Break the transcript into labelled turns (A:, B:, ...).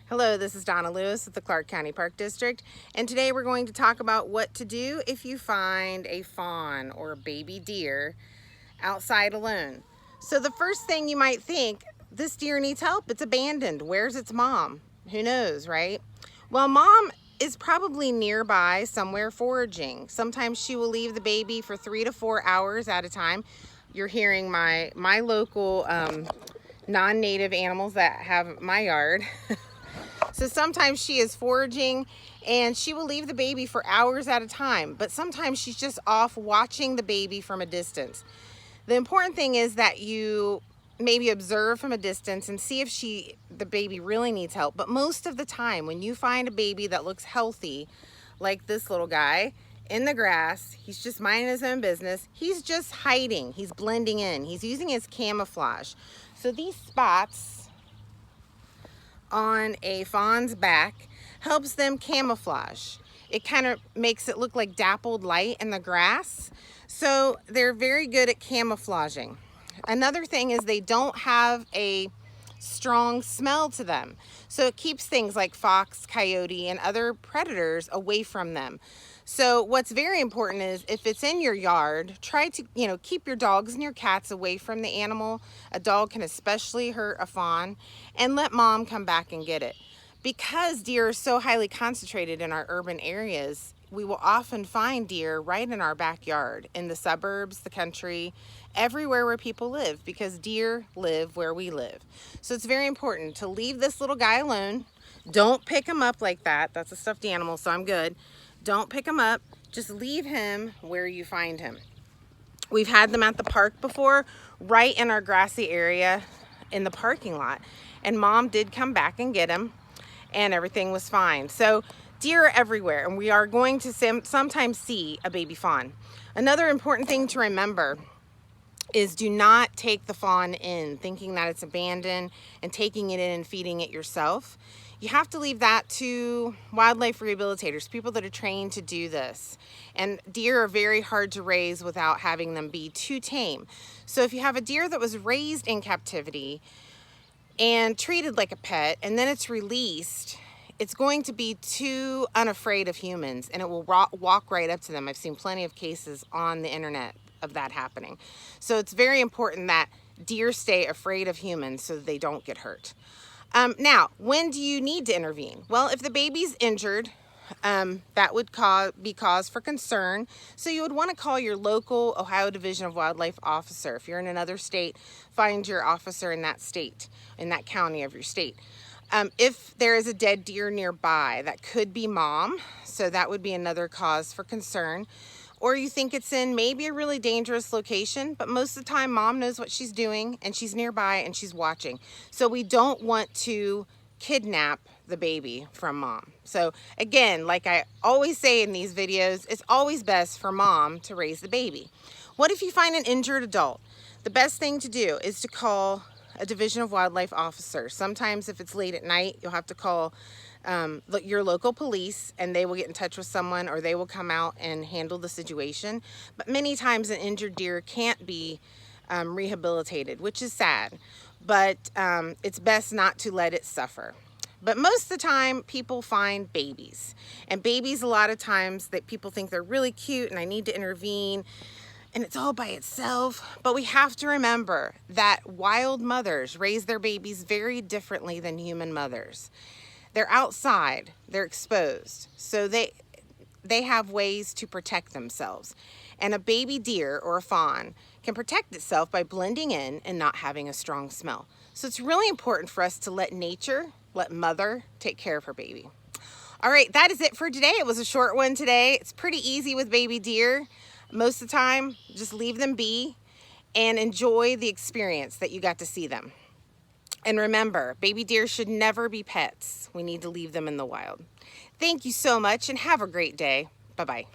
A: Hello, this is Donna Lewis at the Clark County Park District, and today we're going to talk about what to do if you find a fawn or a baby deer outside alone. So the first thing you might think, this deer needs help, it's abandoned, where's its mom? Who knows, right? Well, mom is probably nearby somewhere foraging. Sometimes she will leave the baby for 3 to 4 hours at a time. You're hearing my local non-native animals that have my yard. So sometimes she is foraging and she will leave the baby for hours at a time, but sometimes she's just off watching the baby from a distance. The important thing is that you maybe observe from a distance and see if the baby really needs help. But most of the time, when you find a baby that looks healthy, like this little guy in the grass, he's just minding his own business. He's just hiding, he's blending in, he's using his camouflage. So these spots on a fawn's back helps them camouflage. It kind of makes it look like dappled light in the grass. So they're very good at camouflaging. Another thing is they don't have a strong smell to them. So it keeps things like fox, coyote, and other predators away from them. So what's very important is if it's in your yard, try to, keep your dogs and your cats away from the animal. A dog can especially hurt a fawn, and let mom come back and get it. Because deer are so highly concentrated in our urban areas, we will often find deer right in our backyard, in the suburbs, the country, everywhere where people live, because deer live where we live. So it's very important to leave this little guy alone. Don't pick him up like that. That's a stuffed animal, so I'm good. Don't pick him up. Just leave him where you find him. We've had them at the park before, right in our grassy area in the parking lot. And mom did come back and get him, and everything was fine. So deer are everywhere, and we are going to sometimes see a baby fawn. Another important thing to remember is do not take the fawn in thinking that it's abandoned and taking it in and feeding it yourself. You have to leave that to wildlife rehabilitators, people that are trained to do this. And deer are very hard to raise without having them be too tame. So if you have a deer that was raised in captivity and treated like a pet, and then it's released, it's going to be too unafraid of humans, and it will walk right up to them. I've seen plenty of cases on the internet of that happening. So it's very important that deer stay afraid of humans so that they don't get hurt. Now, when do you need to intervene? Well, if the baby's injured, that would be cause for concern. So you would want to call your local Ohio Division of Wildlife officer. If you're in another state, find your officer in that state, in that county of your state. If there is a dead deer nearby, that could be mom, so that would be another cause for concern. Or you think it's in maybe a really dangerous location, but most of the time mom knows what she's doing and she's nearby and she's watching. So we don't want to kidnap the baby from mom. So again, like I always say in these videos, it's always best for mom to raise the baby. What if you find an injured adult? The best thing to do is to call a Division of Wildlife officer. Sometimes if it's late at night, you'll have to call your local police, and they will get in touch with someone, or they will come out and handle the situation. But many times an injured deer can't be rehabilitated, which is sad, but it's best not to let it suffer. But most of the time people find babies, and babies a lot of times that people think they're really cute and I need to intervene, and it's all by itself. But we have to remember that wild mothers raise their babies very differently than human mothers. They're outside, they're exposed, so they have ways to protect themselves. And a baby deer or a fawn can protect itself by blending in and not having a strong smell. So it's really important for us to let nature, let mother take care of her baby. All right, that is it for today. It was a short one today. It's pretty easy with baby deer. Most of the time, just leave them be and enjoy the experience that you got to see them. And remember, baby deer should never be pets. We need to leave them in the wild. Thank you so much and have a great day. Bye-bye.